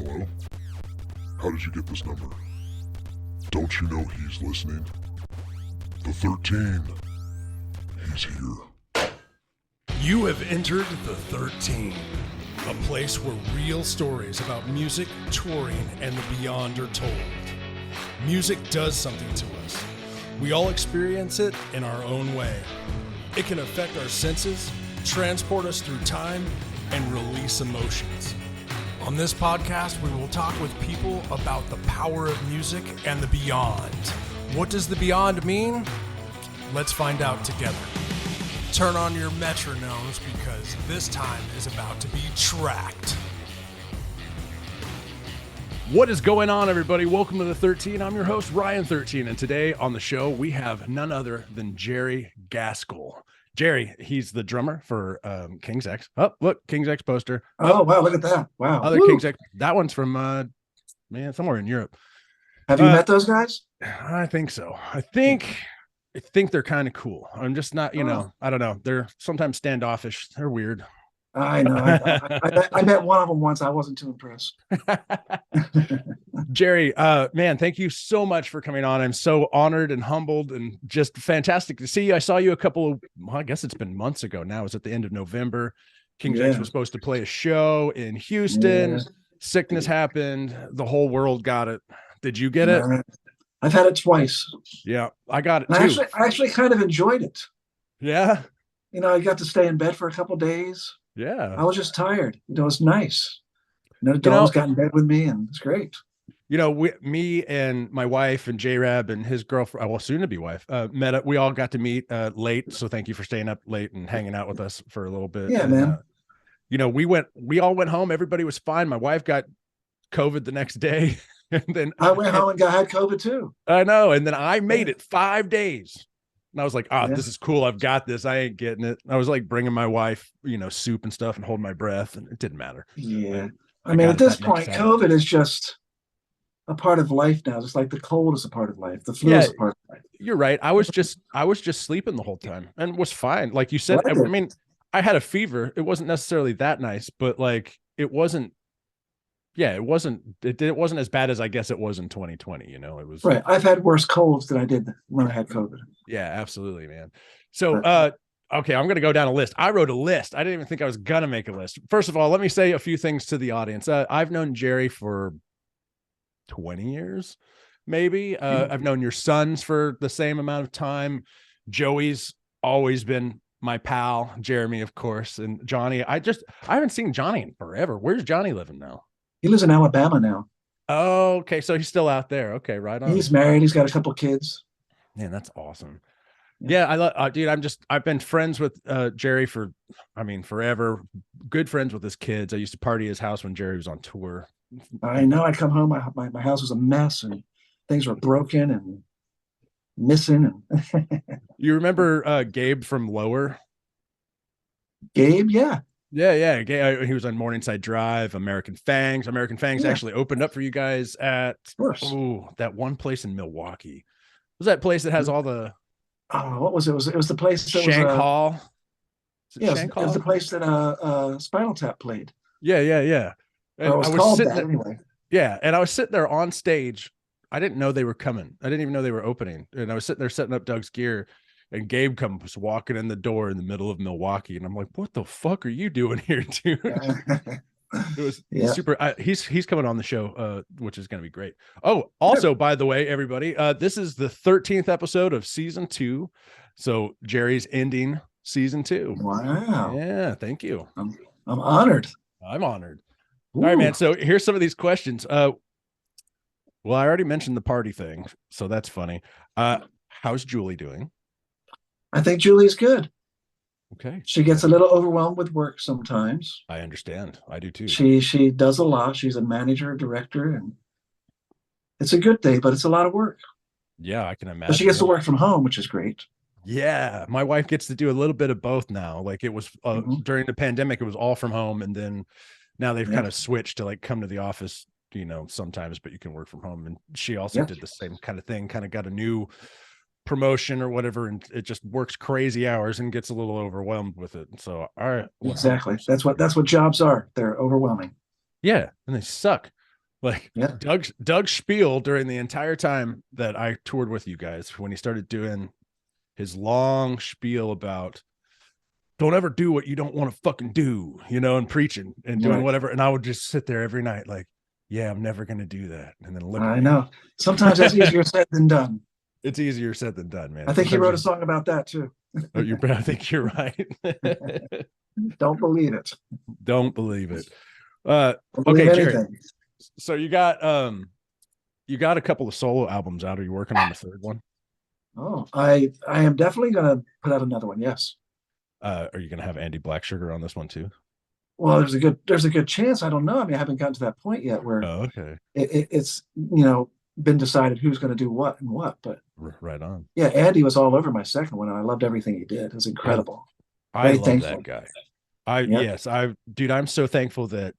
Hello? How did you get this number? Don't you know he's listening? The 13. He's here. You have entered the 13, a place where real stories about music, touring, and the beyond are told. Music does something to us. We all experience it in our own way. It can affect our senses, transport us through time, and release emotions. On this podcast, we will talk with people about the power of music and the beyond. What does the beyond mean? Let's find out together. Turn on your metronomes because this time is about to be tracked. What is going on, everybody? Welcome to the 13. I'm your host, Ryan 13, and today on the show, we have none other than Jerry Gaskill. Jerry, he's the drummer for King's X. Oh, look, King's X poster. Oh, wow, look at that. Wow. Other King's X. That one's from, somewhere in Europe. Have you met those guys? I think so. I think they're kind of cool. I'm just not, I don't know. They're sometimes standoffish. They're weird. I know. I met one of them once. I wasn't too impressed. Jerry, man, thank you so much for coming on. I'm so honored and humbled and just fantastic to see you. I saw you I guess it's been months ago now. It was at the end of November. King's X was supposed to play a show in Houston. Yeah. Sickness happened. The whole world got it. Did you get it? I've had it twice. Yeah, I got it too. I actually kind of enjoyed it. Yeah. I got to stay in bed for a couple of days. Yeah. I was just tired. It was nice. The dogs got in bed with me, and it's great. Me and my wife and J-Rab and his girlfriend, well, soon to be wife, met up. We all got to meet late. So thank you for staying up late and hanging out with us for a little bit. Yeah, and, man. We all went home. Everybody was fine. My wife got COVID the next day. And then I went home and had COVID too. I know. And then I made it 5 days. And I was like, this is cool. I've got this. I ain't getting it. I was like bringing my wife, soup and stuff and holding my breath, and it didn't matter. Yeah. I mean, at this point, COVID is just a part of life now. Just like the cold is a part of life. The flu is a part of life. You're right. I was just sleeping the whole time and was fine. Like you said, I mean, I had a fever. It wasn't necessarily that nice, but like it wasn't as bad as I guess it was in 2020. It was right. I've had worse colds than I did when I had COVID. Yeah, absolutely, man. So, okay, I'm going to go down a list. I wrote a list. I didn't even think I was going to make a list. First of all, let me say a few things to the audience. I've known Jerry for 20 years, maybe. I've known your sons for the same amount of time. Joey's always been my pal, Jeremy, of course, and Johnny. I haven't seen Johnny in forever. Where's Johnny living now? He lives in Alabama now. Oh, okay. So he's still out there. Okay, right on. He's married. He's got a couple kids. Man, that's awesome. Yeah, I love, dude. I've been friends with Jerry for, forever. Good friends with his kids. I used to party at his house when Jerry was on tour. I know. I'd come home. My house was a mess, and things were broken and missing. And you remember Gabe from Lower? Gabe, yeah. Yeah. He was on Morningside Drive, American Fangs. American Fangs actually opened up for you guys at that one place in Milwaukee. Was that place that has all the what was it? It was the place that Shank Hall. It was the place that Spinal Tap played. Yeah. And I was called that anyway. Yeah, and I was sitting there on stage. I didn't know they were coming. I didn't even know they were opening. And I was sitting there setting up Doug's gear. And Gabe was walking in the door in the middle of Milwaukee, and I'm like, "What the fuck are you doing here, dude?" It was super. He's coming on the show, which is going to be great. Oh, also, by the way, everybody, this is the 13th episode of season 2, so Jerry's ending season 2. Wow! Yeah, thank you. I'm honored. I'm honored. Ooh. All right, man. So here's some of these questions. Well, I already mentioned the party thing, so that's funny. How's Julie doing? I think Julie's good. Okay. She gets a little overwhelmed with work sometimes. I understand. I do too. She does a lot. She's a manager, director, and it's a good day, but it's a lot of work. Yeah, I can imagine. But she gets to work from home, which is great. Yeah, my wife gets to do a little bit of both now. Like it was during the pandemic, it was all from home, and then now they've kind of switched to like come to the office, sometimes, but you can work from home. And she also did the same kind of thing. Kind of got a new promotion or whatever, and it just works crazy hours and gets a little overwhelmed with it. So all right, exactly, that's what jobs are. They're overwhelming. Yeah, and they suck. Like Yeah. Doug Spiel during the entire time that I toured with you guys, when he started doing his long spiel about don't ever do what you don't want to fucking do, and preaching and doing whatever. And I would just sit there every night like, yeah, I'm never going to do that. And then look at me. I know. Sometimes that's easier said than done. It's easier said than done, man. I think he wrote a song about that too. I think you're right. Don't believe it. Don't believe it. Believe okay, Jerry. anything. So you got a couple of solo albums out. Are you working on the third one? Oh, I am definitely going to put out another one. Yes. Are you going to have Andy Blackssugar on this one too? Well, there's a good chance. I don't know. I mean, I haven't gotten to that point yet where okay. It's been decided who's going to do what and what. But right on. Yeah, Andy was all over my second one, and I loved everything he did. It was incredible. I love that guy. Dude, I'm so thankful that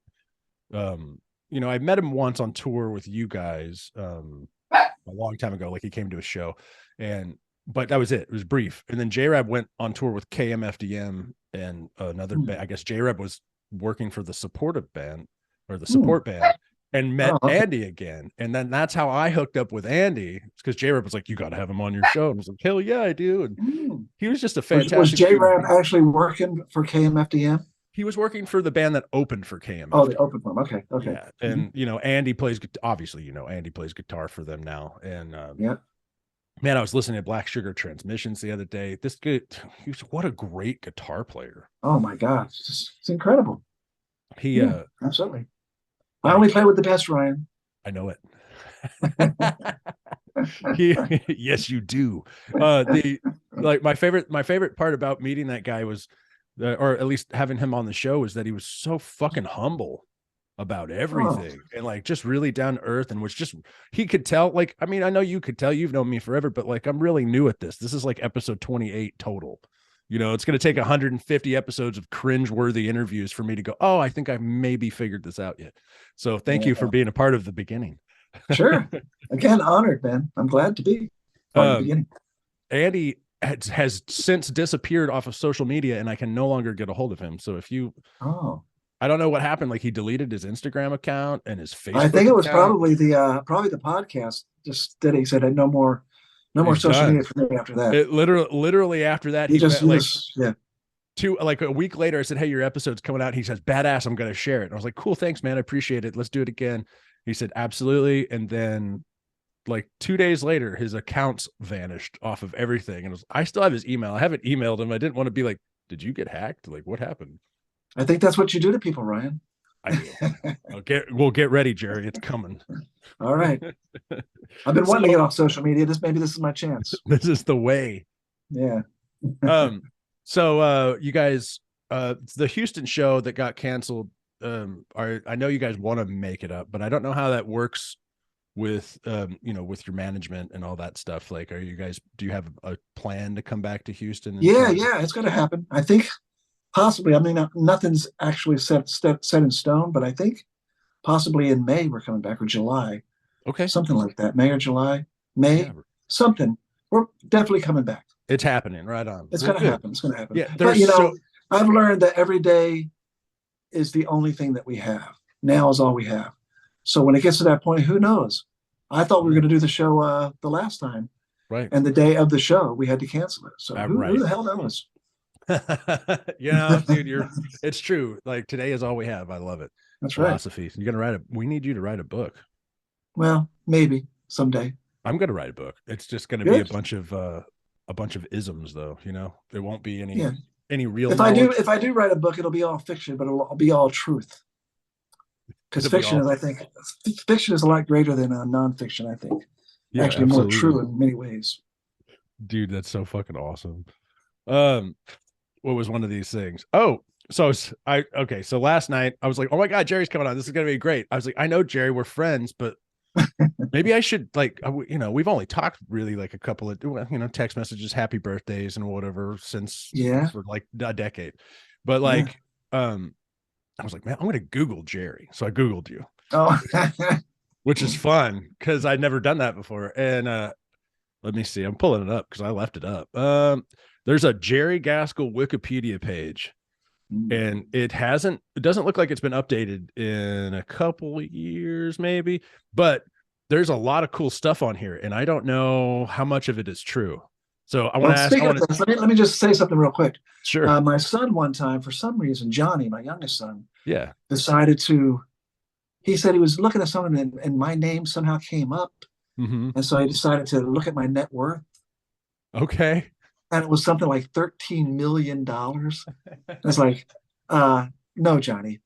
I met him once on tour with you guys a long time ago. Like he came to a show, but that was it. It was brief. And then J-Rab went on tour with KMFDM and another band. I guess J-Rab was working for the supportive band or the support band, and met Andy again. And then that's how I hooked up with Andy. It's because J-Rab was like, you got to have him on your show. And I was like, hell yeah, I do. And he was just a fantastic. Was J-Rab actually working for KMFDM? He was working for the band that opened for KMFDM. Oh, the open for him. Okay. Yeah. And, Andy plays, obviously, Andy plays guitar for them now. And man, I was listening to Black Sugar Transmissions the other day. This kid, what a great guitar player. Oh my God. It's incredible. Absolutely. I only play with the best, Ryan. I know it. Yes, you do. My favorite part about meeting that guy was, or at least having him on the show, was that he was so fucking humble about everything and like just really down to earth, and was just, he could tell, like, I mean, I know you could tell, you've known me forever, but like, I'm really new at this. This is like episode 28 total. It's going to take 150 episodes of cringe-worthy interviews for me to go, oh, I think I maybe figured this out yet. So thank you for being a part of the beginning. Sure. Again, honored, man. I'm glad to be part of the beginning. Andy has since disappeared off of social media, and I can no longer get a hold of him. So if you, I don't know what happened. Like he deleted his Instagram account and his Facebook. I think it was probably the podcast. Just did. He said no more social media for me after that. It literally after that, he just like a week later, I said, hey, your episode's coming out. He says, badass, I'm going to share it. And I was like, cool, thanks, man. I appreciate it. Let's do it again. He said, absolutely. And then like 2 days later, his accounts vanished off of everything. And I still have his email. I haven't emailed him. I didn't want to be like, did you get hacked? Like, what happened? I think that's what you do to people, Ryan. I do. We'll get ready, Jerry. It's coming. All right. I've been wanting to get off social media. Maybe this is my chance. This is the way. Yeah. So you guys, the Houston show that got canceled, I know you guys want to make it up, but I don't know how that works with with your management and all that stuff. Like, do you have a plan to come back to Houston? Yeah, it's going to happen. I think possibly. I mean, nothing's actually set in stone, but I think possibly in May we're coming back, or July. Okay. Something like that. May or July. Something. We're definitely coming back. It's happening. Right on. It's going to happen. It's going to happen. Yeah. But I've learned that every day is the only thing that we have. Now is all we have. So when it gets to that point, who knows? I thought we were going to do the show the last time. Right. And the day of the show, we had to cancel it. So who the hell knows? Dude, it's true. Like, today is all we have. I love it. That's philosophy. Right. You're going to we need you to write a book. Well, maybe someday. I'm going to write a book. It's just going to be a bunch of isms, though. There won't be any real. If I do write a book, it'll be all fiction, but it'll be all truth. Because fiction is a lot greater than nonfiction. I think, actually, absolutely. More true in many ways. Dude, that's so fucking awesome. What was one of these things? Oh, so so last night I was like, oh my God, Jerry's coming on. This is gonna be great. I was like, I know Jerry, we're friends, but maybe I should, like, we've only talked really like a couple of text messages, happy birthdays and whatever since for like a decade. But like I was like, man, I'm going to Google Jerry. So I Googled you. Oh, which is fun because I'd never done that before. And let me see. I'm pulling it up because I left it up. There's a Jerry Gaskill Wikipedia page and it doesn't look like it's been updated in a couple years, maybe, but there's a lot of cool stuff on here, and I don't know how much of it is true. So I want Well, to ask. speaking of this, let me just say something real quick. Sure. My son one time, for some reason, Johnny, my youngest son, Yeah. decided to. He said he was looking at something, and my name somehow came up, and so he decided to look at my net worth, Okay. and it was something like $13 million. It's like, no, Johnny,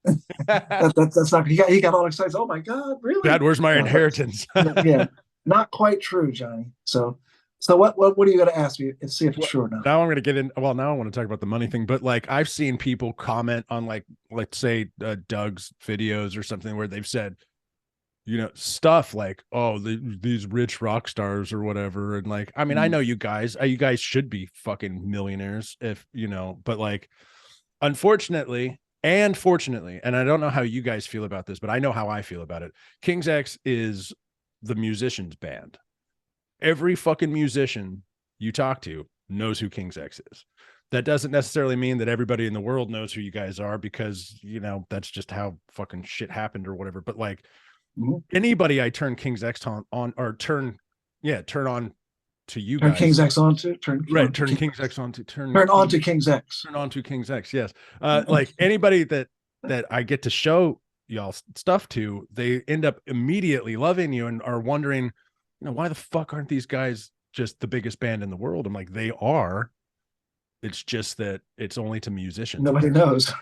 that's not. He got all excited. Oh my God, really? Dad, where's my No, inheritance? yeah, not quite true, Johnny. So what are you going to ask me and see if it's true or not? Now I'm going to get in. Well, now I want to talk about the money thing, but like I've seen people comment on like, let's say Doug's videos or something where they've said, stuff like, oh, these rich rock stars or whatever. And like, I mean, I know you guys should be fucking millionaires if, but like, unfortunately and fortunately, and I don't know how you guys feel about this, but I know how I feel about it. King's X is the musician's band. Every fucking musician you talk to knows who King's X is. That doesn't necessarily mean that everybody in the world knows who you guys are, because, that's just how fucking shit happened or whatever. But like anybody I turn King's X on or turn on to you turn guys. King's X on to turn King's X on to turn on to King's X. Turn on to King's X. Yes. Like anybody that I get to show y'all stuff to, they end up immediately loving you and are wondering, why the fuck aren't these guys just the biggest band in the world? I'm like, they are. It's just that it's only to musicians. Nobody knows.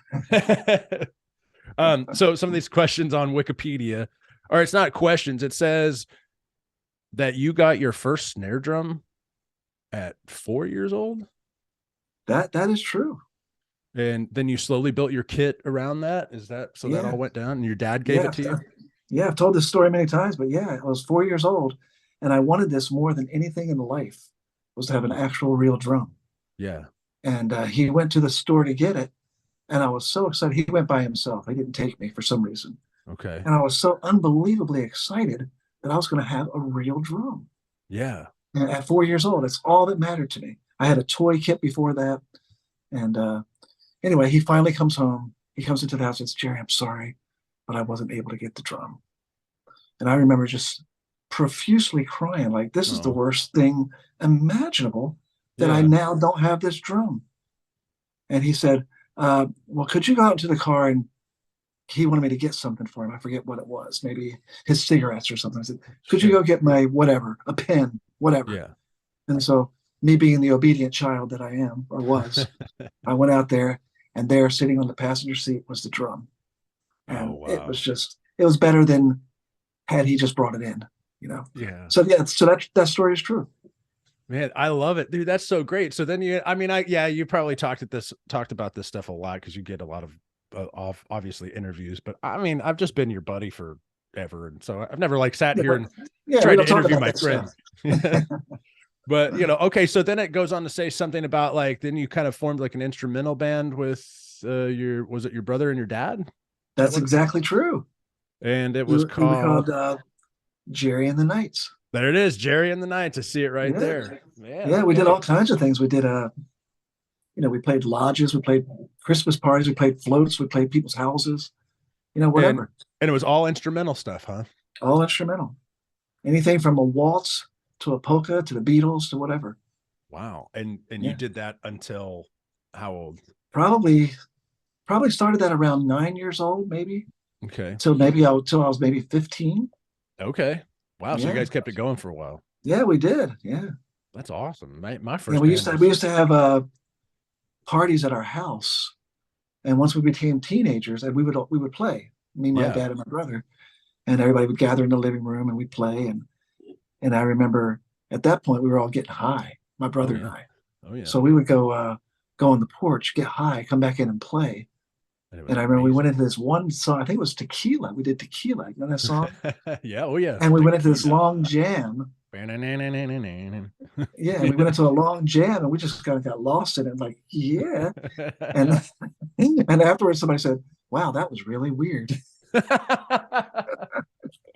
So some of these questions on Wikipedia, or it's not questions. It says that you got your first snare drum at 4 years old. That is true. And then you slowly built your kit around that. Is that so? Yeah. That all went down, and your dad gave it to you. Yeah, I've told this story many times, but yeah, I was 4 years old, and I wanted this more than anything in life, was to have an actual real drum. Yeah. And he went to the store to get it, and I was so excited. He went by himself. He didn't take me for some reason. Okay. And I was so unbelievably excited that I was going to have a real drum. Yeah. And at 4 years old, it's all that mattered to me. I had a toy kit before that. And anyway, he finally comes home. He comes into the house and says, Jerry, I'm sorry, but I wasn't able to get the drum. And I remember just profusely crying, like, this is the worst thing imaginable, that I now don't have this drum. And he said, well, could you go out into the car? And he wanted me to get something for him. I forget what it was, maybe his cigarettes or something. I said, could you go get my whatever, a pen, whatever. Yeah. And so, me being the obedient child that I am, or was, I went out there, and there, sitting on the passenger seat, was the drum. And it was better than had he just brought it in, Yeah. So that story is true. Man, I love it, dude. That's so great. So then you probably talked about this stuff a lot, because you get a lot of obviously interviews, but I mean, I've just been your buddy forever. And so I've never sat here and tried to interview my friend. But, okay. So then it goes on to say something about like, then you kind of formed like an instrumental band with was it your brother and your dad? That's exactly true. And it was called Jerry and the Knights. There it is, Jerry and the Knights. I see it right there. Yeah, we did all kinds of things. We did we played lodges, we played Christmas parties, we played floats, we played people's houses, whatever. And it was all instrumental stuff, huh? All instrumental. Anything from a waltz to a polka to the Beatles to whatever. Wow. And you did that until how old? Probably started that around 9 years old, maybe. Okay. Till I was maybe 15. Okay. Wow. So you guys kept it going for a while. Yeah, we did. Yeah. That's awesome. My first. We used to have parties at our house, and once we became teenagers, and we would play. Me, my dad, and my brother, and everybody would gather in the living room, and we'd play. And I remember at that point we were all getting high, my brother and I. Oh yeah. So we would go on the porch, get high, come back in and play. And I remember we went into this one song. I think it was Tequila. We did Tequila. You know that song? Yeah. Oh yeah. And we went into this long jam. Yeah, we went into a long jam, and we just kind of got lost in it. Like, yeah. And afterwards, somebody said, "Wow, that was really weird." But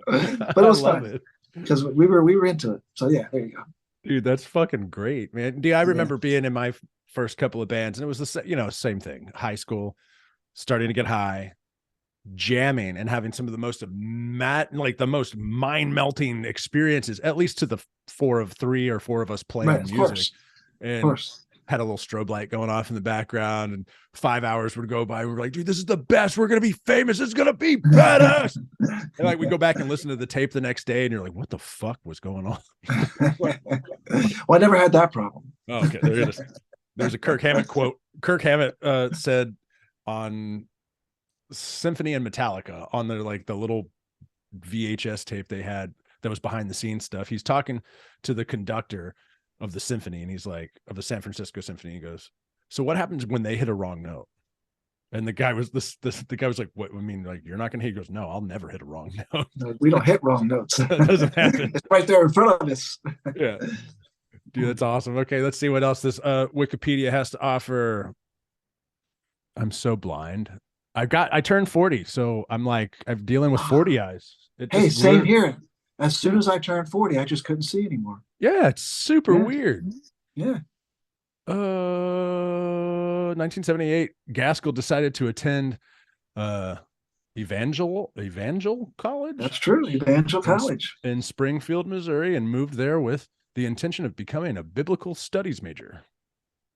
it was fun because we were into it. So yeah, there you go. Dude, that's fucking great, man. Dude, I remember being in my first couple of bands, and it was the same thing. High school, starting to get high, jamming, and having some of the most the most mind-melting experiences, at least to the 3 or 4 of us playing Right, of music. course. And Of course. had a little strobe light going off in the background, and 5 hours would go by. We were like, dude, this is the best. We're going to be famous. It's going to be badass. And like, we go back and listen to the tape the next day, and you're like, what the fuck was going on? Well, I never had that problem. Oh, okay. There's a Kirk Hammett quote. Kirk Hammett said on Symphony and Metallica, on their like the little VHS tape they had that was behind the scenes stuff. He's talking to the conductor of the symphony, and he's like, of the San Francisco Symphony. He goes, so what happens when they hit a wrong note? And the guy was the guy was like, what? I mean, like, you're not gonna hit? He goes, no, I'll never hit a wrong note. No, we don't hit wrong notes. That doesn't happen. It's right there in front of us. Yeah. Dude, that's awesome. Okay, let's see what else this Wikipedia has to offer. I'm so blind. I turned 40, so I'm dealing with 40 eyes. Hey, same here. As soon as I turned 40, I just couldn't see anymore. Yeah, it's super weird. Yeah. 1978, Gaskill decided to attend Evangel College. That's true. Evangel College in Springfield, Missouri, and moved there with the intention of becoming a biblical studies major.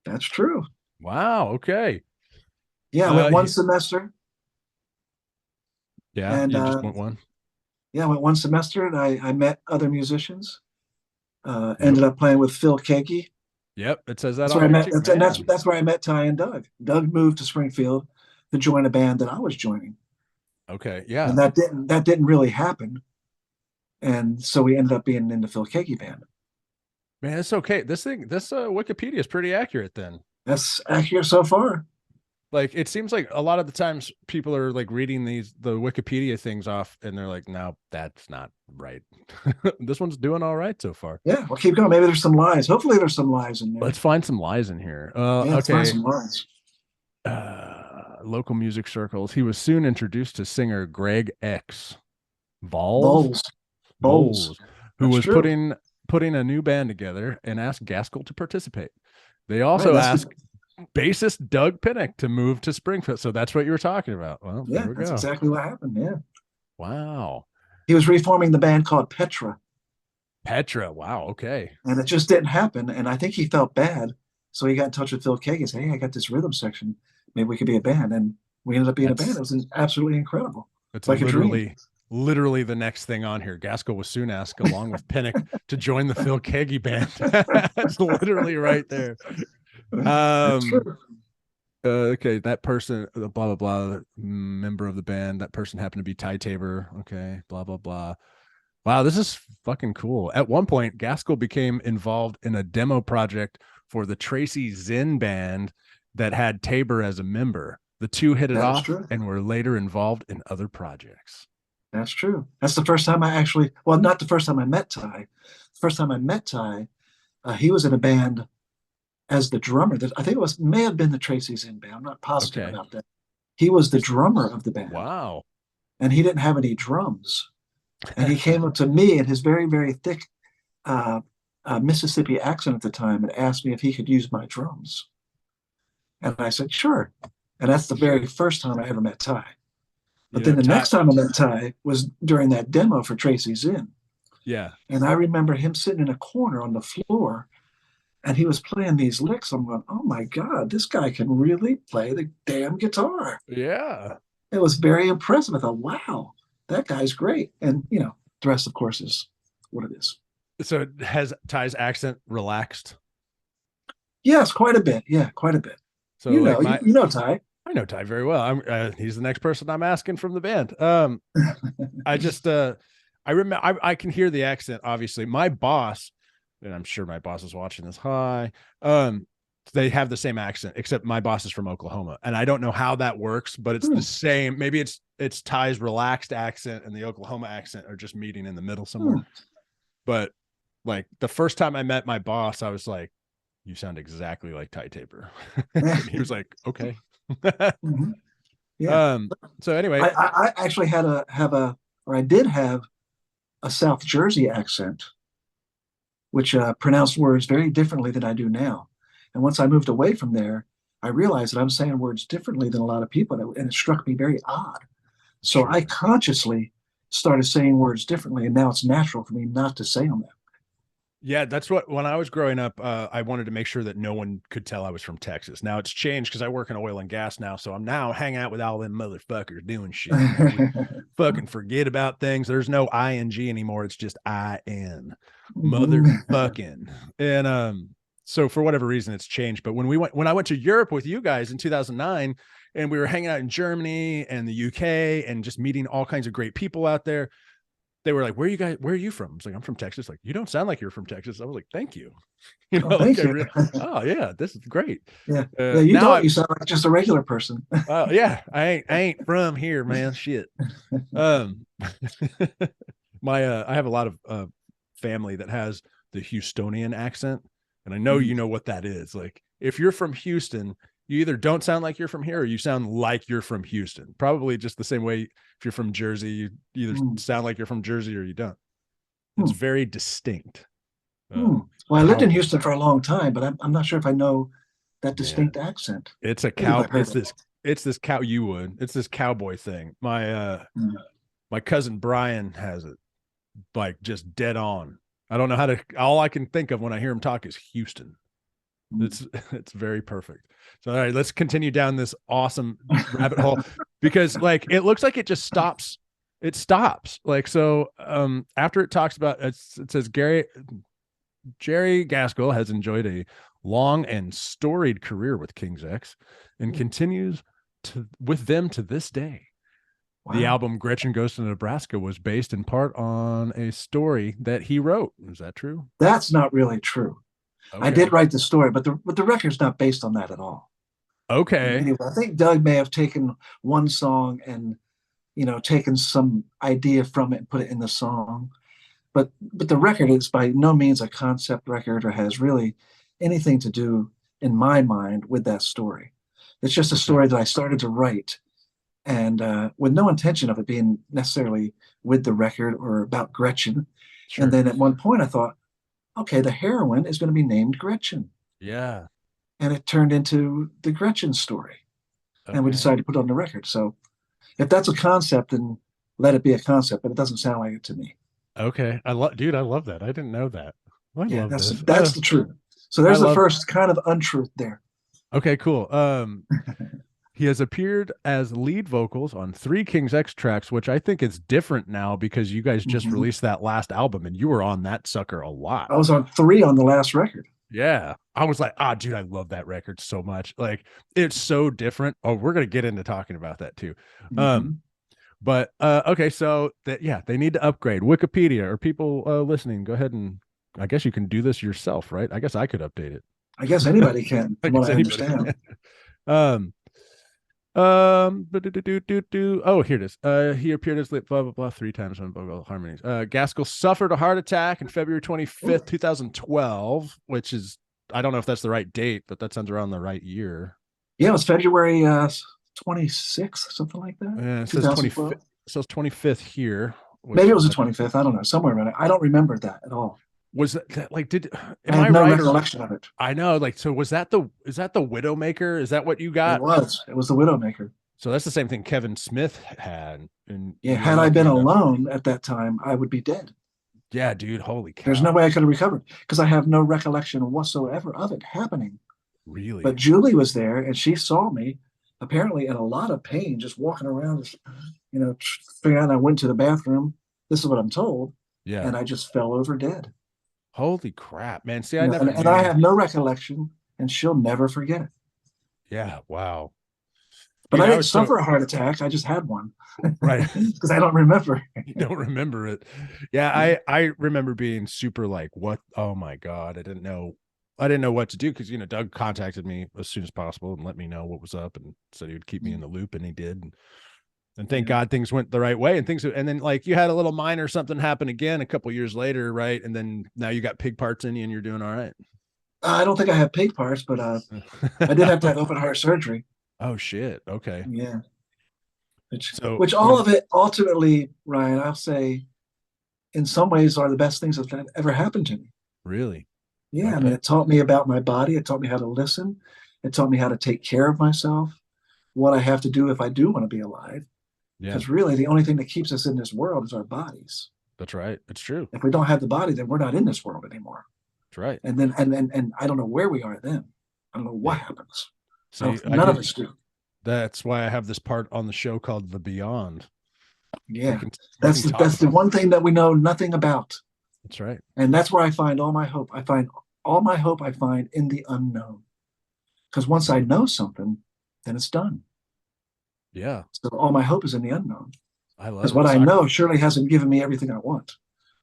That's true. Wow. Okay. Yeah, I went one semester. Yeah, and you just went one. Yeah, I went one semester, and I met other musicians. Ended up playing with Phil Keaggy. Yep, it says that. That's where I met Ty and Doug. Doug moved to Springfield to join a band that I was joining. Okay, yeah, and that didn't really happen, and so we ended up being in the Phil Keaggy band. Man, it's okay. This Wikipedia is pretty accurate then. That's accurate so far. Like, it seems like a lot of the times people are like reading the Wikipedia things off, and they're like, no, that's not right. This one's doing all right so far. Yeah, well, keep going. Maybe there's some lies. Hopefully there's some lies in there. Let's find some lies in here. Let's find some lies. Local music circles. He was soon introduced to singer Greg X. Bowles, who That's was true. putting a new band together and asked Gaskill to participate. They also asked bassist Doug Pinnick to move to Springfield. So that's what you were talking about. Well, yeah, there we that's go. Exactly what happened. Yeah. Wow. He was reforming the band called Petra. Wow. Okay. And it just didn't happen. And I think he felt bad. So he got in touch with Phil Keaggy and said, hey, I got this rhythm section. Maybe we could be a band. And we ended up being a band. It was absolutely incrable. It's like literally the next thing on here. Gaskill was soon asked, along with Pinnick, to join the Phil Keaggy band. That's literally right there. Okay, that person, blah blah blah, member of the band, that person happened to be Ty Tabor. Okay, blah blah blah. Wow, this is fucking cool. At one point, Gaskill became involved in a demo project for the Tracy Zinn band that had Tabor as a member. The two hit it off and were later involved in other projects. That's true. That's the first time not the first time I met Ty. The first time I met Ty, he was in a band as the drummer. I think may have been the Tracy Zinn band. I'm not positive about that. He was the drummer of the band. Wow. And he didn't have any drums. And he came up to me in his very, very thick Mississippi accent at the time and asked me if he could use my drums. And I said, sure. And that's the very first time I ever met Ty. But then the next time I met Ty was during that demo for Tracy Zinn. Yeah. And I remember him sitting in a corner on the floor, and he was playing these licks. I'm going, oh my God, this guy can really play the damn guitar. Yeah. It was very impressive. I thought, wow, that guy's great. And, the rest, of course, is what it is. So has Ty's accent relaxed? Yes, quite a bit. Yeah, quite a bit. So you know Ty. I know Ty very well. He's the next person I'm asking from the band. I just I remember I can hear the accent. Obviously, my boss, and I'm sure my boss is watching this. Hi. They have the same accent, except my boss is from Oklahoma, and I don't know how that works, but it's the same. Maybe it's Ty's relaxed accent and the Oklahoma accent are just meeting in the middle somewhere. But like the first time I met my boss, I was like, "You sound exactly like Ty Tabor." He was like, "Okay." Yeah. So anyway, I actually I did have a South Jersey accent, which pronounced words very differently than I do now. And once I moved away from there, I realized that I'm saying words differently than a lot of people, and it struck me very odd. So Sure. I consciously started saying words differently, and now it's natural for me not to say them. Yeah, that's what when I was growing up, I wanted to make sure that no one could tell I was from Texas. Now it's changed because I work in oil and gas now, so I'm now hanging out with all them motherfuckers doing shit. You know, we fucking forget about things. There's no ing anymore. It's just in motherfucking. And so for whatever reason, it's changed. But when I went to Europe with you guys in 2009, and we were hanging out in Germany and the UK and just meeting all kinds of great people out there, they were like, where are you from? I was like, I'm from Texas. Like, you don't sound like you're from Texas. I was like, thank you. You know, Oh, like thank you. oh yeah, this is great. Yeah, yeah. You Now don't. You sound like just a regular person. yeah, I ain't from here, man. Shit. Um, I have a lot of family that has the Houstonian accent, and I know you know what that is. Like, if you're from Houston, you either don't sound like you're from here or you sound like you're from Houston. Probably just the same way if you're from Jersey, you either sound like you're from Jersey or you don't. It's very distinct. Well, I lived in Houston for a long time, but I'm not sure if I know that Yeah. distinct accent. It's a cow. It's this cow. You would. It's this cowboy thing. My cousin Brian has it like just dead on. I don't know how to. All I can think of when I hear him talk is Houston. It's very perfect. So all right, let's continue down this awesome rabbit hole because like it looks like it just stops. It stops like so. After it talks about it says Jerry Gaskill has enjoyed a long and storied career with King's X and continues with them to this day. Wow. The album Gretchen Goes to Nebraska was based in part on a story that he wrote. Is that true? That's not really true. Okay. I did write the story, but the record's not based on that at all. Okay. Anyway, I think Doug may have taken one song and, taken some idea from it and put it in the song. But the record is by no means a concept record or has really anything to do, in my mind, with that story. It's just a story that I started to write, and with no intention of it being necessarily with the record or about Gretchen. Sure. And then at one point I thought, okay, the heroine is going to be named Gretchen. Yeah. And it turned into the Gretchen story. Okay. And we decided to put it on the record. So if that's a concept, then let it be a concept, but it doesn't sound like it to me. Okay. I love that. I didn't know that. I love that's this. That's the truth. So there's the first kind of untruth there. Okay, cool. He has appeared as lead vocals on 3 King's X tracks, which I think is different now because you guys just released that last album and you were on that sucker a lot. I was on 3 on the last record. Yeah. I was like, dude, I love that record so much. Like, it's so different. Oh, we're going to get into talking about that too. But okay, so they need to upgrade. Wikipedia or people listening, go ahead and I guess you can do this yourself, right? I guess I could update it. I guess anybody can, from what I understand. Oh, here it is. He appeared as blah blah blah 3 times on vocal harmonies. Gaskill suffered a heart attack on February 25th, 2012, which is I don't know if that's the right date, but that sounds around the right year. Yeah, it was February 26th, something like that. Yeah, it says 25th. It says 25th here. Maybe it was the 25th. I don't know, somewhere around it. I don't remember that at all. Was that like I have no recollection of it. I know, like, so is that the Widowmaker? Is that what you got? It was the Widowmaker. So that's the same thing Kevin Smith had. And yeah, had I been alone at that time, I would be dead. Yeah, dude, holy cow. There's no way I could have recovered because I have no recollection whatsoever of it happening. Really? But Julie was there and she saw me apparently in a lot of pain, just walking around, just, figuring out I went to the bathroom. This is what I'm told. Yeah. And I just fell over dead. Holy crap, man. See, I have no recollection and she'll never forget it. Yeah. Wow. But I didn't suffer a heart attack. I just had one. Right. Because I don't remember. You don't remember it. Yeah. I remember being super like, what? Oh my God. I didn't know what to do. Cause Doug contacted me as soon as possible and let me know what was up and said he would keep me in the loop, and he did. And thank God things went the right way and then like you had a little minor something happen again a couple years later. Right. And then now you got pig parts in you and you're doing all right. I don't think I have pig parts, but I did have to have open heart surgery. Oh shit. Okay. Yeah. Which all of it ultimately, Ryan, I'll say in some ways are the best things that ever happened to me. Really? Yeah. Okay. I mean, it taught me about my body. It taught me how to listen. It taught me how to take care of myself, what I have to do if I do want to be alive. Yeah, Because really, the only thing that keeps us in this world is our bodies. that's right. It's true. If we don't have the body, then we're not in this world anymore. That's right. And then, and I don't know where we are then. I don't know what happens. See, None of us do. That's why I have this part on the show called The Beyond. Yeah, We that's the one thing that we know nothing about. That's right. And that's where I find all my hope. I find all my hope I find in the unknown. Because once I know something, then it's done. Yeah. So all my hope is in the unknown. I love Because it. what I know surely hasn't given me everything I want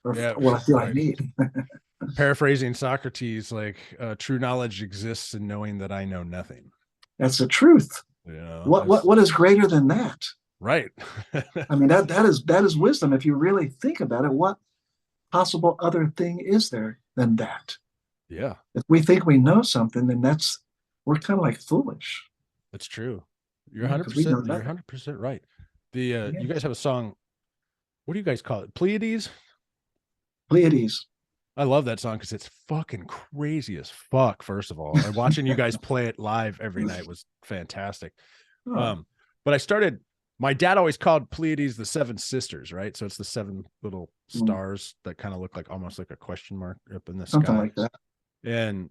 or Yeah, what I feel I right. need. Paraphrasing Socrates, like true knowledge exists in knowing that I know nothing. That's the truth. You know, What is greater than that? right. I mean, that is wisdom. If you really think about it, what possible other thing is there than that? Yeah, If we think we know something, then we're kind of like foolish. that's true. You're Yeah, 'cause we know 100%. You're nothing. 100% right. The Yeah. you guys have a song. What do you guys call it? Pleiades. Pleiades. I love that song because it's fucking crazy as fuck. First of all, and watching you guys play it live every night was fantastic. Oh, But I started. My dad always called Pleiades the seven sisters, right? So it's the seven little stars that kind of look like almost like a question mark up in the something sky. like that. And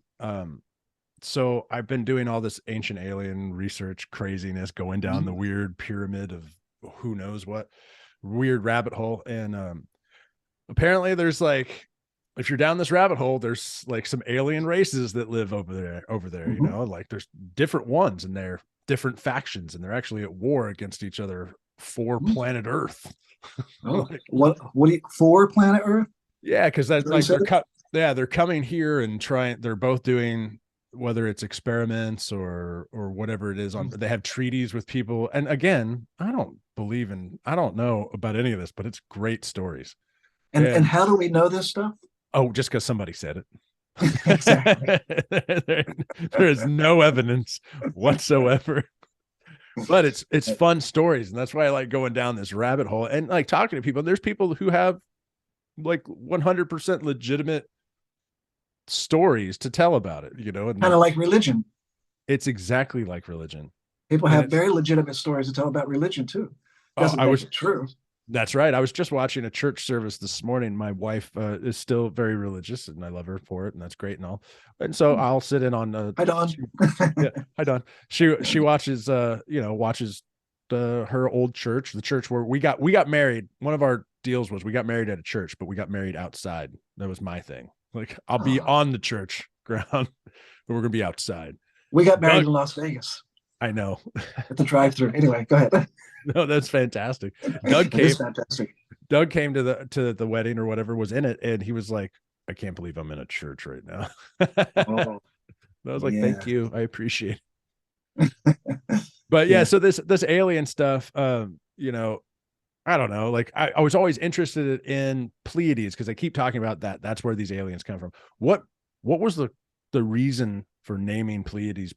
so I've been doing all this ancient alien research craziness, going down the weird pyramid of who knows what weird rabbit hole. And apparently there's like, if you're down this rabbit hole, there's like some alien races that live over there, you know, like there's different ones and they're different factions and they're actually at war against each other for planet Earth. Oh, Like, what do you, for planet Earth? yeah, because that's Is that like what you said? they're coming here and they're both doing whether it's experiments or whatever it is on, they have treaties with people. And again, I don't know about any of this, but it's great stories. And how do we know this stuff? Oh, just because somebody said it. Exactly. There is no evidence whatsoever. But it's fun stories, and that's why I like going down this rabbit hole and like talking to people. There's people who have like 100% legitimate stories to tell about it, you know, and Kind of like religion. it's exactly like religion. People have very legitimate stories to tell about religion too. Doesn't make it true. That's right. I was just watching a church service this morning. My wife is still very religious, and I love her for it, and that's great and all. And so I'll sit in on. Hi, Dawn. Yeah, hi, Dawn. She watches watches her old church, the church where we got married. One of our deals was we got married at a church, but we got married outside. That was my thing. Like I'll be on the church ground, but we're gonna be outside. We got married in Las Vegas. I know. At the drive-through. Anyway, go ahead. No, that's fantastic. Doug came to the wedding or whatever, was in it, and he was like, I can't believe I'm in a church right now. I was like, thank you. I appreciate it. But yeah, so this alien stuff, you know, I don't know. Like I was always interested in Pleiades because I keep talking about that. That's where these aliens come from. What was the reason for naming Pleiades?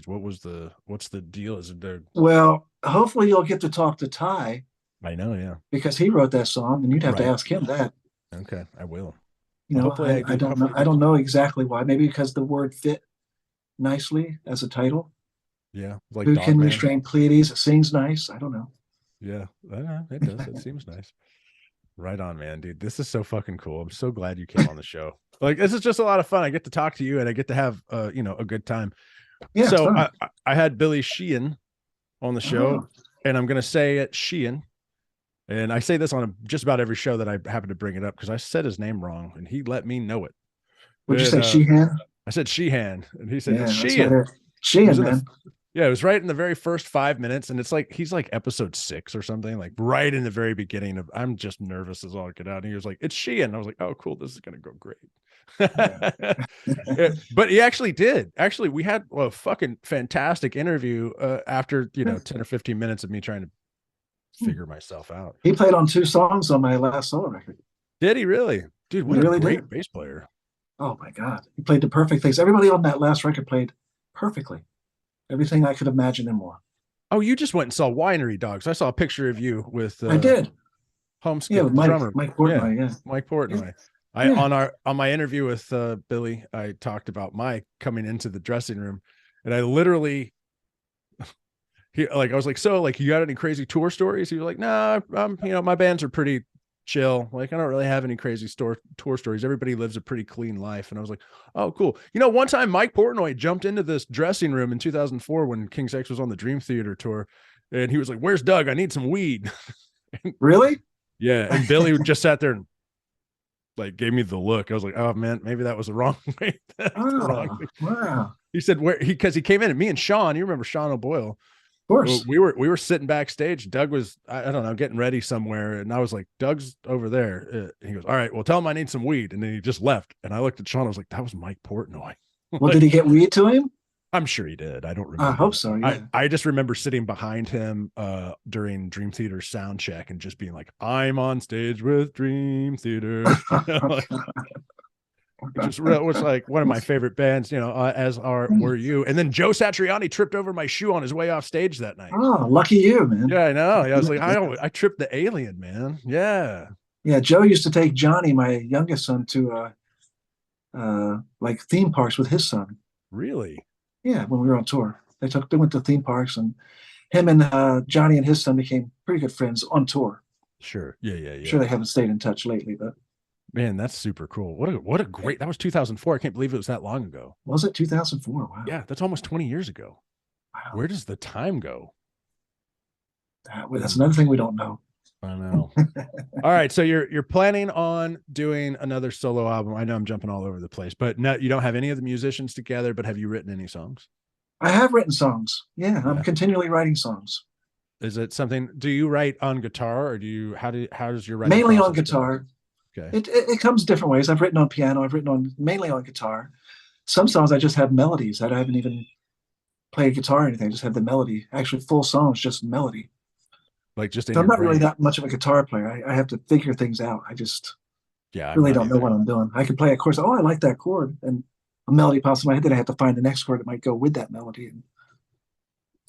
What's the deal? Is it there? Well, hopefully you'll get to talk to Ty. I know, yeah. Because he wrote that song, and you'd have to ask him that. Okay, I will. You know, hopefully I don't know. I don't know exactly why. Maybe because the word fit nicely as a title. Yeah, like who can restrain Pleiades? It sings nice. I don't know. Yeah, it does. It seems nice. Right on, man, dude. This is so fucking cool. I'm so glad you came on the show. Like, this is just a lot of fun. I get to talk to you, and I get to have you know, a good time. Yeah. So I had Billy Sheehan on the show, and I'm gonna say it Sheehan. And I say this on just about every show that I happen to bring it up because I said his name wrong and he let me know it. Would you say Sheehan? I said Sheehan, and he said Sheehan. Right. Sheehan, man. Yeah, it was right in the very first 5 minutes, and it's like he's like episode 6 or something, like right in the very beginning of. I'm just nervous as all get out, and he was like, "It's Sheehan." I was like, "Oh, cool, this is gonna go great." Yeah. But he actually did. Actually, we had a fucking fantastic interview after 10 or 15 minutes of me trying to figure myself out. He played on 2 songs on my last solo record. Did he really? Dude, what a great bass player. Oh my God. He played the perfect things. Everybody on that last record played perfectly. Everything I could imagine and more. Oh, you just went and saw Winery Dogs. I saw a picture of you with I did. Homeschool with Mike Portnoy, yeah. Mike Portnoy. On my interview with Billy, I talked about Mike coming into the dressing room, And I literally, I was like, so like, you got any crazy tour stories? He was like, nah, my bands are pretty chill. Like, I don't really have any crazy tour stories. Everybody lives a pretty clean life. And I was like, oh, cool. One time Mike Portnoy jumped into this dressing room in 2004 when King Sex was on the Dream Theater tour. And he was like, where's Doug? I need some weed. Really? Yeah. And Billy just sat there and like gave me the look. I was like, oh man, maybe that was the wrong way. Oh, wow. He said because he came in and me and Sean, you remember Sean O'Boyle. Of course. We were sitting backstage. Doug was, I don't know, getting ready somewhere. And I was like, Doug's over there. He goes, all right, well, tell him I need some weed. And then he just left. And I looked at Sean. I was like, that was Mike Portnoy. Well, did he get weed to him? I'm sure he did. I don't remember. I hope so. Yeah. I just remember sitting behind him during Dream Theater sound check and just being like, I'm on stage with Dream Theater. Which was like one of my favorite bands, as were you. And then Joe Satriani tripped over my shoe on his way off stage that night. Oh, lucky you, man. Yeah, I know. I was like, I tripped the alien, man. Yeah. Yeah, Joe used to take Johnny, my youngest son, to like theme parks with his son. Really? Yeah, when we were on tour. They went to theme parks, and him and Johnny and his son became pretty good friends on tour. Sure. Yeah. Sure, they haven't stayed in touch lately, but man, that's super cool. What a great, that was 2004. I can't believe it was that long ago. Was it 2004? Wow. Yeah, that's almost 20 years ago. Wow. Where does the time go? That's another thing we don't know. I know. All right, so you're planning on doing another solo album. I know I'm jumping all over the place, but no, you don't have any of the musicians together, but have you written any songs? I have written songs. Yeah, I'm continually writing songs. Is it something, do you write on guitar, or how does your writing mainly on process guitar? go? Okay. It comes different ways. I've written on piano. I've written mainly on guitar. Some songs I just have melodies that I haven't even played guitar or anything. I just have the melody. Actually, full songs, just melody. Like just in So I'm your not really brain. that much of a guitar player. I have to figure things out. I just I'm really not don't know either. what I'm doing. I can play a chord. Oh, I like that chord, and a melody pops in my head. Then I have to find the next chord that might go with that melody. And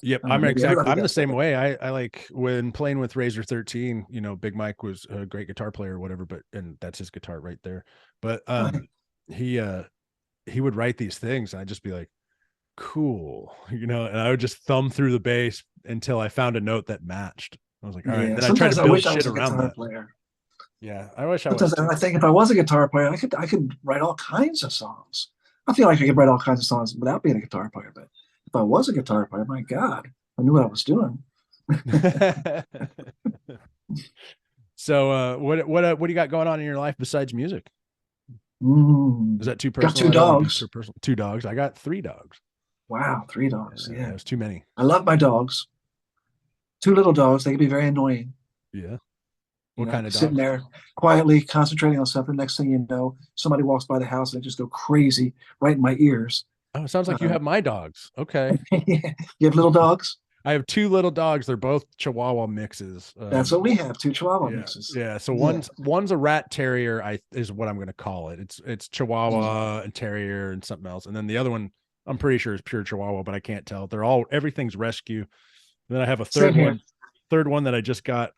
Yep, I'm the same way. I like when playing with Razor 13, Big Mike was a great guitar player or whatever, and that's his guitar right there. But he would write these things and I'd just be like, cool, and I would just thumb through the bass until I found a note that matched. I was like, all right. Yeah, Then I tried to sometimes I build wish I shit was a around guitar that. player. Yeah, I wish I was. Sometimes I think if I was a guitar player, I could write all kinds of songs. I feel like I could write all kinds of songs without being a guitar player. But if I was a guitar player, my God, I knew what I was doing. So what do you got going on in your life besides music? Is that too personal? Got 2 dogs. Personal. 2 dogs. I got 3 dogs. Wow, 3 dogs. Yeah, That's too many. I love my dogs. 2 little dogs. They can be very annoying. Yeah. What kind of dogs? Sitting there quietly concentrating on something. Next thing you know, somebody walks by the house and they just go crazy right in my ears. Oh, it sounds like you have my dogs. Okay. You have little dogs? I have 2 little dogs. They're both Chihuahua mixes. That's what we have, 2 Chihuahua mixes. Yeah. So one's a rat terrier, is what I'm going to call it. It's Chihuahua and terrier and something else. And then the other one, I'm pretty sure is pure Chihuahua, but I can't tell. Everything's rescue. And then I have a third one that I just got.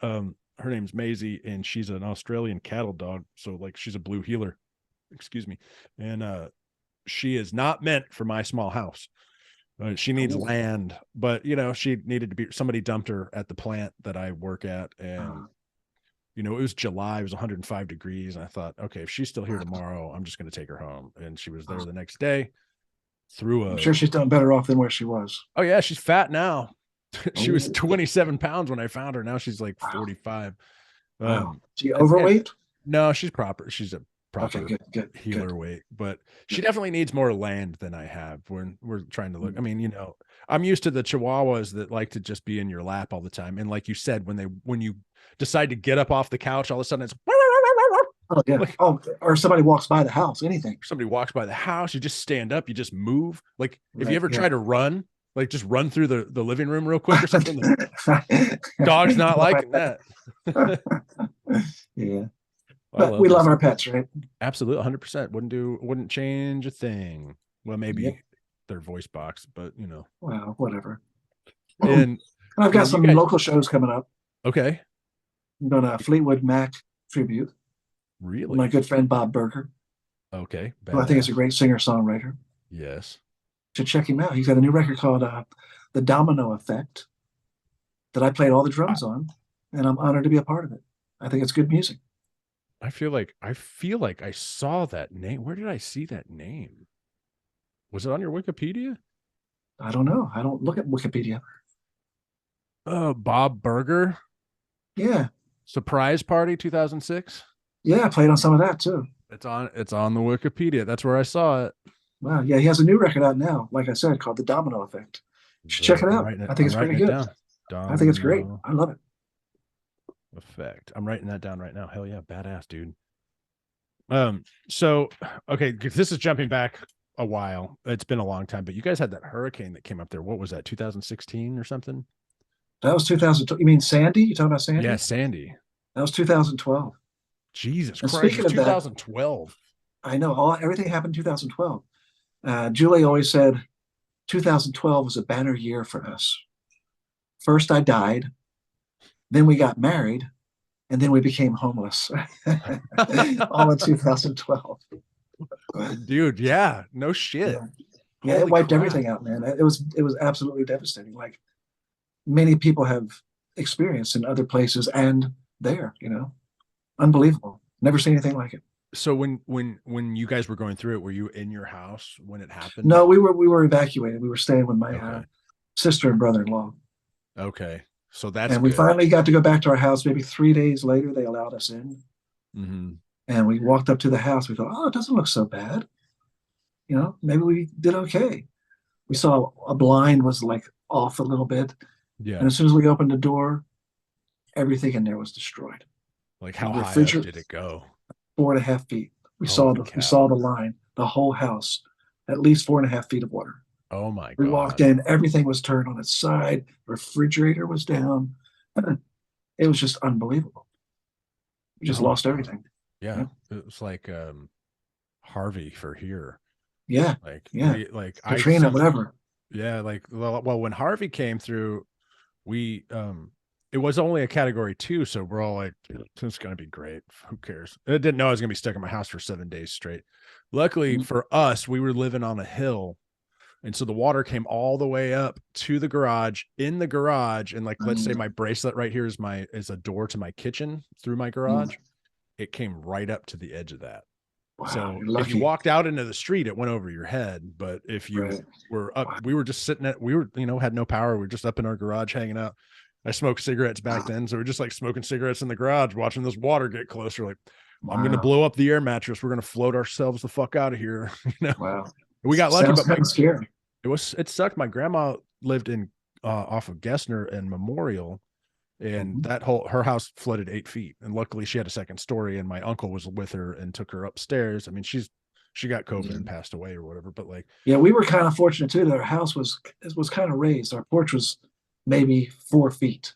Her name's Maisie, and she's an Australian cattle dog. So like she's a blue heeler. Excuse me. And she is not meant for my small house. She needs land, but she needed to be, somebody dumped her at the plant that I work at. And, it was July, it was 105 degrees. And I thought, okay, if she's still here tomorrow, I'm just going to take her home. And she was there the next day. I'm sure she's done better off than where she was. Oh yeah. She's fat now. She was 27 pounds when I found her. Now she's like 45. She overweight? No, she's proper. She's a proper good, healer weight, but she definitely needs more land than I have when we're trying to look. I mean, I'm used to the Chihuahuas that like to just be in your lap all the time. And like you said, when you decide to get up off the couch, all of a sudden it's oh yeah. Or somebody walks by the house, anything. Somebody walks by the house, you just stand up, you just move. Like if you ever try to run, like just run through the living room real quick or something. Dog's not liking that. Yeah. But we love our pets, right? Absolutely, 100%. Wouldn't change a thing. Well, maybe their voice box, but Well, whatever. And I've got some local shows coming up. Okay. I'm doing a Fleetwood Mac tribute. Really? My good friend Bob Berger. Okay. Who I think is a great singer-songwriter. Yes. Should check him out. He's got a new record called "The Domino Effect" that I played all the I, drums on, and I'm honored to be a part of it. I think it's good music. I feel like I saw that name. Where did I see that name? Was it on your Wikipedia? I don't know. I don't look at Wikipedia. Bob Burger, Yeah, Surprise Party 2006. yeah, I played on some of that too. It's on the Wikipedia. That's where I saw it. Wow, yeah, he has a new record out now, like I said, called "The Domino Effect." You should check it out. I think I'm it's pretty writing it good. down. I think it's great. Domino I love it. Effect. I'm writing that down right now. Hell yeah, badass, dude. So okay, this is jumping back a while. It's been a long time, but you guys had that hurricane that came up there. What was that, 2016 or something? That was 2000. You mean Sandy? You talking about Sandy? Yeah, Sandy. That was 2012. Jesus And Christ, speaking it's of that, 2012. I know everything happened in 2012. Julie always said 2012 was a banner year for us. First, I died, then we got married, and then we became homeless. All in 2012. Dude, yeah, no shit. Yeah, yeah, it Holy wiped crap. everything out, man. It was absolutely devastating. Like many people have experienced in other places and there, unbelievable. Never seen anything like it. So when you guys were going through it, were you in your house when it happened? No, we were evacuated. We were staying with my Okay. sister and brother-in-law. Okay. So that's And we good. finally got to go back to our house. Maybe 3 days later, they allowed us in. Mm-hmm. And we walked up to the house. We thought, oh, it doesn't look so bad. Maybe we did okay. We saw a blind was like off a little bit. Yeah. And as soon as we opened the door, everything in there was destroyed. Like how The high up refrigerator- did it go? 4.5 feet. We Holy saw cow. the line, the whole house, at least 4.5 feet of water. Oh my We God. walked in, everything was turned on its side, refrigerator was down. It was just unbelievable. We just Oh my lost God. everything. Yeah. It was like Harvey for here. Yeah. Like Yeah. I Katrina, see, whatever. yeah, like well when Harvey came through, we it was only a category 2, so we're all like, it's gonna be great. Who cares? I didn't know I was gonna be stuck in my house for 7 days straight. Luckily for us, we were living on a hill. And so the water came all the way up to the garage, in the garage. And like, let's say my bracelet right here is a door to my kitchen through my garage. It came right up to the edge of that. Wow, So you're if you lucky. walked out into the street, it went over your head. But if you Right. were up, we were just sitting had no power. We were just up in our garage hanging out. I smoked cigarettes back then. So we're just like smoking cigarettes in the garage, watching this water get closer. Like, I'm going to blow up the air mattress. We're going to float ourselves the fuck out of here. Wow. We got lucky, Sounds but kind of scary. it sucked. My grandma lived in off of Gessner and Memorial, and her house flooded 8 feet. And luckily she had a second story, and my uncle was with her and took her upstairs. I mean, she got COVID and passed away or whatever. But like, yeah, we were kind of fortunate too that our house was kind of raised. Our porch was maybe 4 feet.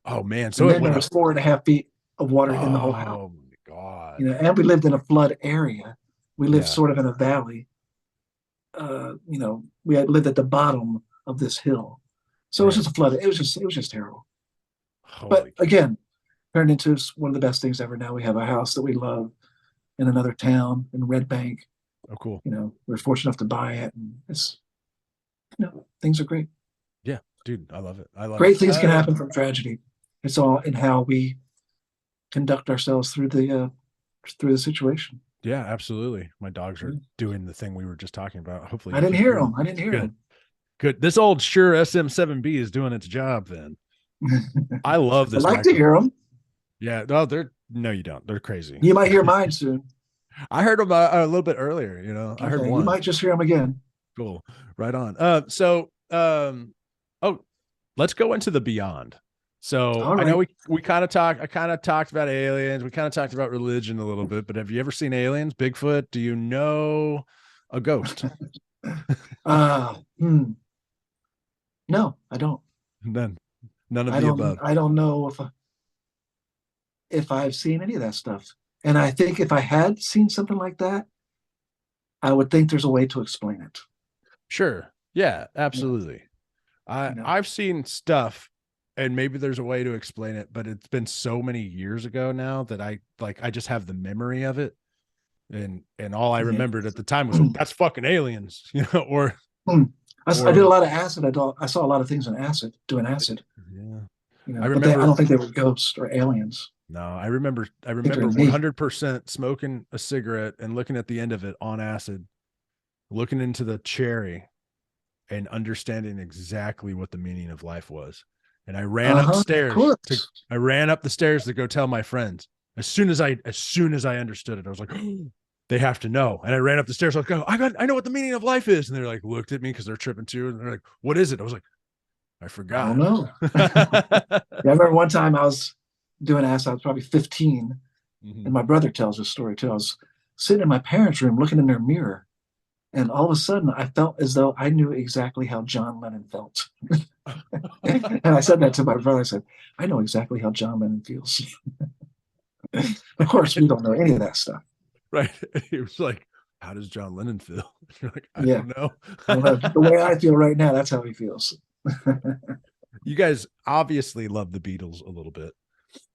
Oh man, so and it then went there was 4.5 feet of water in the whole house. Oh my God. And we lived in a flood area. We lived Yeah. sort of in a valley. We had lived at the bottom of this hill. So it was just a flood. It was just terrible. But again, turned into one of the best things ever. Now we have a house that we love in another town in Red Bank. Oh, cool. We're fortunate enough to buy it, and things are great. Yeah, dude, I love it. Great things can happen from tragedy. It's all in how we conduct ourselves through the situation. Yeah, absolutely. My dogs are doing the thing we were just talking about. Hopefully, I didn't hear them. Good. This old Shure SM7B is doing its job. Then I love this. I like to hear them. Yeah, no, you don't. They're crazy. You might hear mine soon. I heard them a little bit earlier. I heard one. You might just hear them again. Cool. Right on. Let's go into the beyond. So I know we kind of talked. I kind of talked about aliens. We kind of talked about religion a little bit. But have you ever seen aliens? Bigfoot? Do you know a ghost? No, I don't. None of the above. I don't know if I've seen any of that stuff. And I think if I had seen something like that, I would think there's a way to explain it. Sure. Yeah, absolutely. I've seen stuff, and maybe there's a way to explain it, but it's been so many years ago now that I just have the memory of it. And all I remembered at the time was, that's fucking aliens, or Hmm. I did a Or lot of acid. I saw a lot of things in acid, doing acid, yeah, you I know, but I remember. don't think they were ghosts or aliens. No, I remember. I I think they're remember me. 100% smoking a cigarette and looking at the end of it on acid, looking into the cherry, and understanding exactly what the meaning of life was. And I ran Of upstairs to. course. I ran up the stairs to go tell my friends. As soon as I understood it, I was like, they have to know. And I ran up the stairs. I was like, I know what the meaning of life is. And they're like, looked at me because they're tripping too. And they're like, what is it? I was like, I I don't forgot. know. Yeah, I remember one time I was doing acid. I was probably 15, Mhm. and my brother tells this story too. I was sitting in my parents' room looking in their mirror, and all of a sudden I felt as though I knew exactly how John Lennon felt. And I said that to my brother. I said, I know exactly how John Lennon feels. Of course, we don't know any of that stuff. Right. He was like, how does John Lennon feel? You're like, I Yeah. don't know. I don't know. The way I feel right now, that's how he feels. You guys obviously love the Beatles a little bit.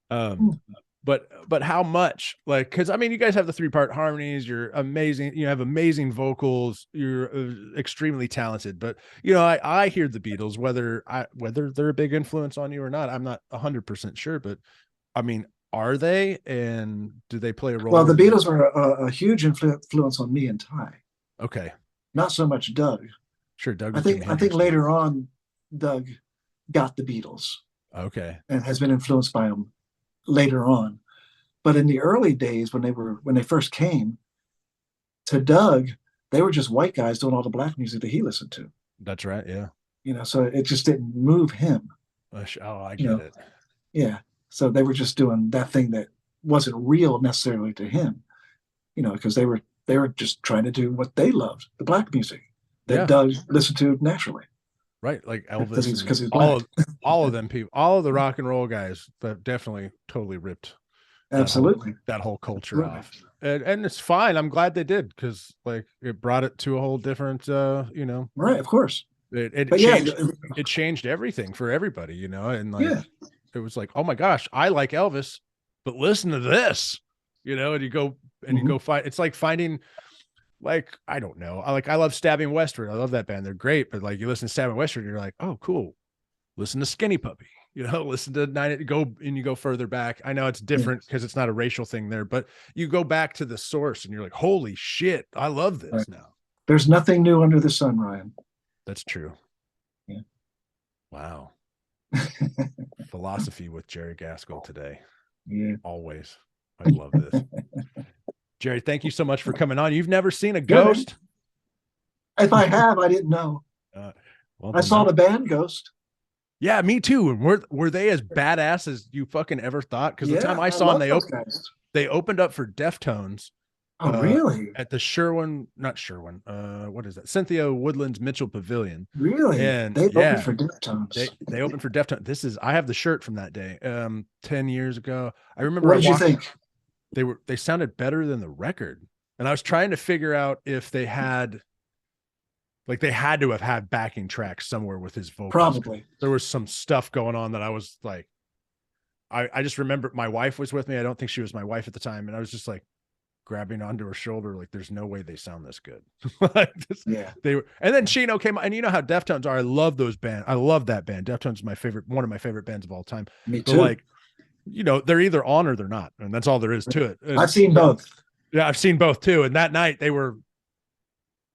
But how much? Like, because I mean, you guys have the 3-part harmonies. You're amazing. You have amazing vocals. You're extremely talented. But I hear the Beatles, whether they're a big influence on you or not. I'm not 100% sure, but I mean, are they? And do they play a Well, role the in your? Beatles were a huge influence on me and Ty. Okay, Not so much Doug. sure. Doug I was Jimi think I think Hendrix too. later on, Doug got the Beatles Okay, and has been influenced by them later on. But in the early days, when they first came to Doug, they were just white guys doing all the black music that he listened to. that's right. Yeah. So it just didn't move him. Oh, I You get know, it. yeah. So they were just doing that thing that wasn't real necessarily to him. Because they were just trying to do what they loved, the black music that Yeah. Doug listened to naturally Right, like because Elvis he's and because he's all black. of all of them people, all of the rock and roll guys that definitely totally ripped that whole Absolutely, that whole culture absolutely. off. And it's fine. I'm glad they did because like it brought it to a whole different Right, of course. it But yeah, changed everything for everybody, and like yeah. it was like, oh my gosh, I like Elvis, but listen to this, and you Mhm. go find it's like finding like, I don't know. I love Stabbing Westward. I love that band. They're great, but like you listen to Stabbing Westward, and you're like, oh, cool. Listen to Skinny Puppy. Listen to you go further back. I know it's Yeah. different because it's not a racial thing there, but you go back to the source and you're like, holy shit, I love Right. this now. There's nothing new under the sun, Ryan. That's true. Yeah. Wow. Philosophy with Jerry Gaskill today. Yeah. Always. I love this. Jerry, thank you so much for coming on. You've never seen a Yeah, man. ghost? If I have, I didn't know. Uh, well, I then saw the band Ghost. yeah, me too. And were they as badass as you fucking ever thought? Because the time Yeah, I I saw them, love those guys. they opened up for Deftones Oh, really? at the not Sherwin. What is that? Cynthia Woodland's Mitchell Pavilion. Really? And They opened yeah, for Deftones. they opened for Deftones. I have the shirt from that day. 10 years ago. I remember What I did you walked. think? They sounded better than the record. And I was trying to figure out if they had to have had backing tracks somewhere with his vocals. Probably. There was some stuff going on that I was like, I just remember my wife was with me. I don't think she was my wife at the time. And I was just like grabbing onto her shoulder. Like, there's no way they sound this good. Yeah. And then Chino came and you know how Deftones are. I love those bands. I love that band. Deftones is one of my favorite bands of all time. Me But too. like, they're either on or they're not. And that's all there is to it. I've seen both. Yeah, I've seen both too. And that night they were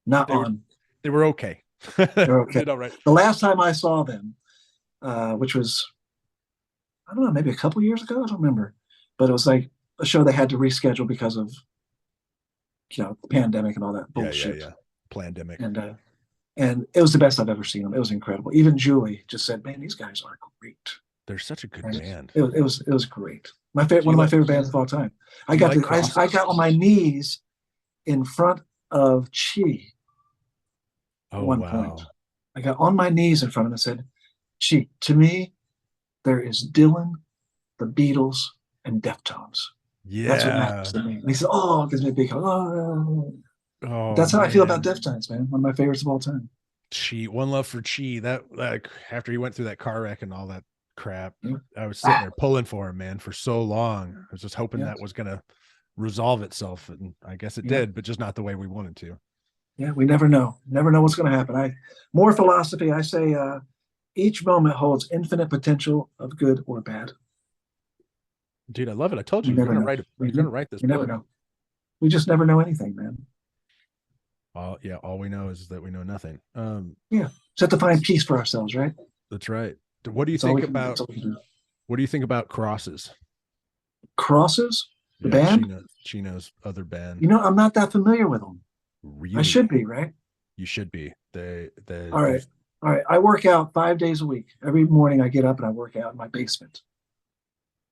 Not they were on. they were okay. They're okay. Did all right. The last time I saw them, which was, I don't know, maybe a couple years ago. I don't remember, but it was like a show they had to reschedule because of the pandemic and all that bullshit. Yeah. Plandemic. And it was the best I've ever seen them. It was incredible. Even Julie just said, "Man, these guys are great." They're such a good And band. it was great. My favorite, one of my favorite bands of all time. I got on my knees in front of Chi at one point. I got on my knees in front of him and said, "Chi, to me, there is Dylan, the Beatles, and Deftones. Yeah. That's what matters to me." And he said, "Oh," it gives me a big hug. Oh, that's how I feel about man. Deftones, man. One of my favorites of all time. Chi, one love for Chi. That after he went through that car wreck and all that crap, Yeah. I was sitting there pulling for him, man, for so long. I was just hoping Yeah. that was gonna resolve itself, and I guess it Yeah. did, but just not the way we wanted to. Yeah, we never know. Never know what's going to happen. More philosophy. I say each moment holds infinite potential of good or bad. Dude, I love it. I told you You you're never gonna know. write. You're gonna write this You never book. know. We just never know anything, man. Yeah, all we know is that we know nothing. Yeah, just have to find peace for ourselves, right? That's right. What do you That's all think we can. about? That's all we can do. What do you think about Crosses? Crosses, the Yeah, band. Chino's other band. You know, I'm not that familiar with them. I Really, should be, right? you should be. All right. There's All right. I work out 5 days a week. Every morning I get up and I work out in my basement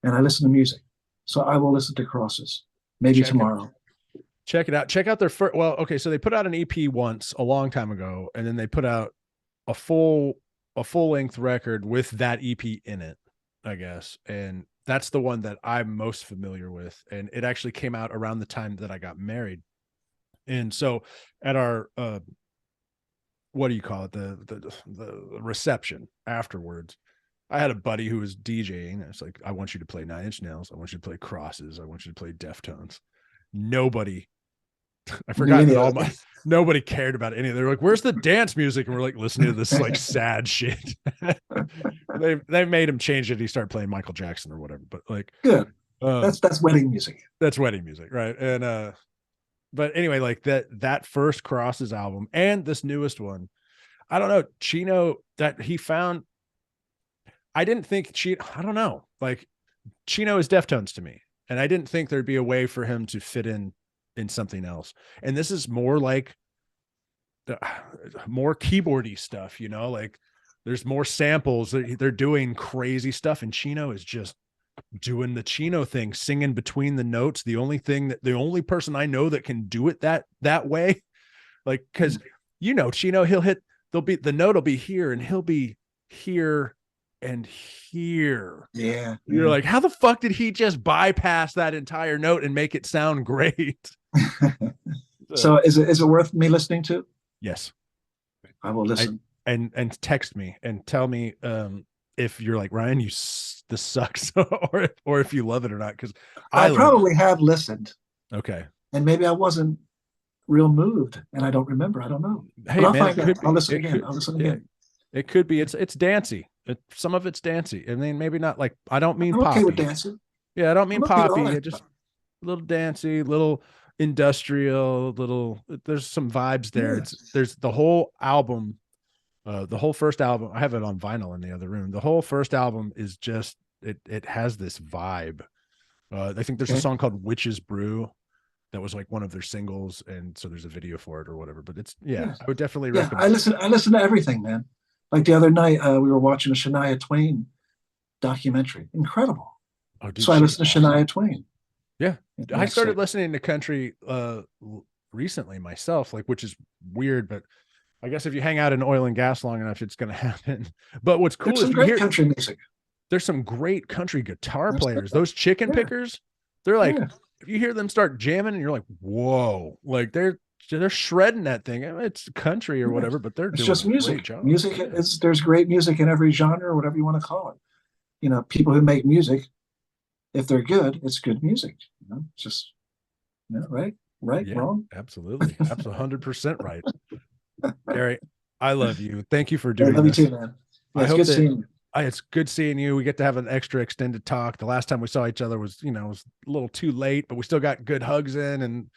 and I listen to music. So I will listen to Crosses maybe tomorrow. Check it out. Check out their first. Well, okay, so they put out an EP once a long time ago, and then they put out a full length record with that EP in it, I guess. And that's the one that I'm most familiar with. And it actually came out around the time that I got married. And so at our what do you call it? The reception afterwards, I had a buddy who was DJing. It's like, I want you to play Nine Inch Nails. I want you to play Crosses. I want you to play Deftones. Nobody, I forgot that nobody cared about any of it. They're like, where's the dance music? And we're like listening to this like sad shit. they made him change it. He started playing Michael Jackson or whatever. But like, good. That's wedding music. That's wedding music, right? And but anyway, like that first Crosses album and this newest one, I don't know, Chino, that he found. I didn't think I don't know, like Chino is Deftones to me, and I didn't think there'd be a way for him to fit in something else. And this is more like more keyboardy stuff, you know, like there's more samples. They're doing crazy stuff, and Chino is just doing the Chino thing, singing between the notes. The only person I know that can do it that way, like, because you know, Chino, the note will be here and he'll be here and here. Yeah. You're like, how the fuck did he just bypass that entire note and make it sound great? So is it worth me listening to? Yes. I will listen. And text me and tell me if you're like, Ryan, this sucks, or if you love it or not, because I probably have listened. Okay. And maybe I wasn't real moved and I don't remember. I don't know. Hey, I'll man, find out. I'll listen again. It could be. It's dancey. Some of it's dancey. I mean, maybe not like, I don't mean I'm poppy. okay with dancing. Yeah, I don't mean poppy. Just a little dancey, little industrial, there's some vibes there. Yeah. There's the whole album, the whole first album. I have it on vinyl in the other room. The whole first album is just, it has this vibe. I think there's a song called Witch's Brew that was like one of their singles, and so there's a video for it or whatever. But it's I would definitely recommend. I listen to everything, man. Like the other night, we were watching a Shania Twain documentary. Incredible. Oh, dude, so I listened to Shania Twain. Yeah, I started listening to country recently myself, like, which is weird, but I guess if you hang out in oil and gas long enough, it's going to happen. But what's cool is great country music. There's some great country guitar players. Those chicken pickers, they're like, if you hear them start jamming, and you're like, whoa, like they're shredding that thing. It's country or whatever, but it's doing just music. Great job. Music there's great music in every genre, or whatever you want to call it. You know, people who make music, if they're good, it's good music. You know, it's just right, wrong. Absolutely. That's 100% right. Gary, I love you. Thank you for doing this. I love you too, man. Yeah, it's good seeing you. It's good seeing you. We get to have an extra extended talk. The last time we saw each other was, it was a little too late, but we still got good hugs in and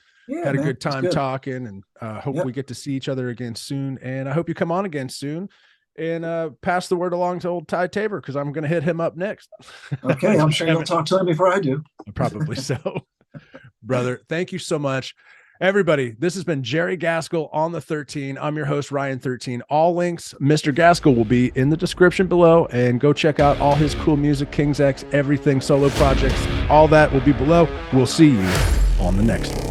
had a good time talking, and hope we get to see each other again soon. And I hope you come on again soon and pass the word along to old Ty Tabor, because I'm going to hit him up next. Okay. I'm sure you'll talk to him before I do. Probably so. Brother, thank you so much. Everybody, this has been Jerry Gaskill on the 13. I'm your host, Ryan 13. All links, Mr. Gaskill, will be in the description below, and go check out all his cool music, King's X, everything, solo projects, all that will be below. We'll see you on the next one.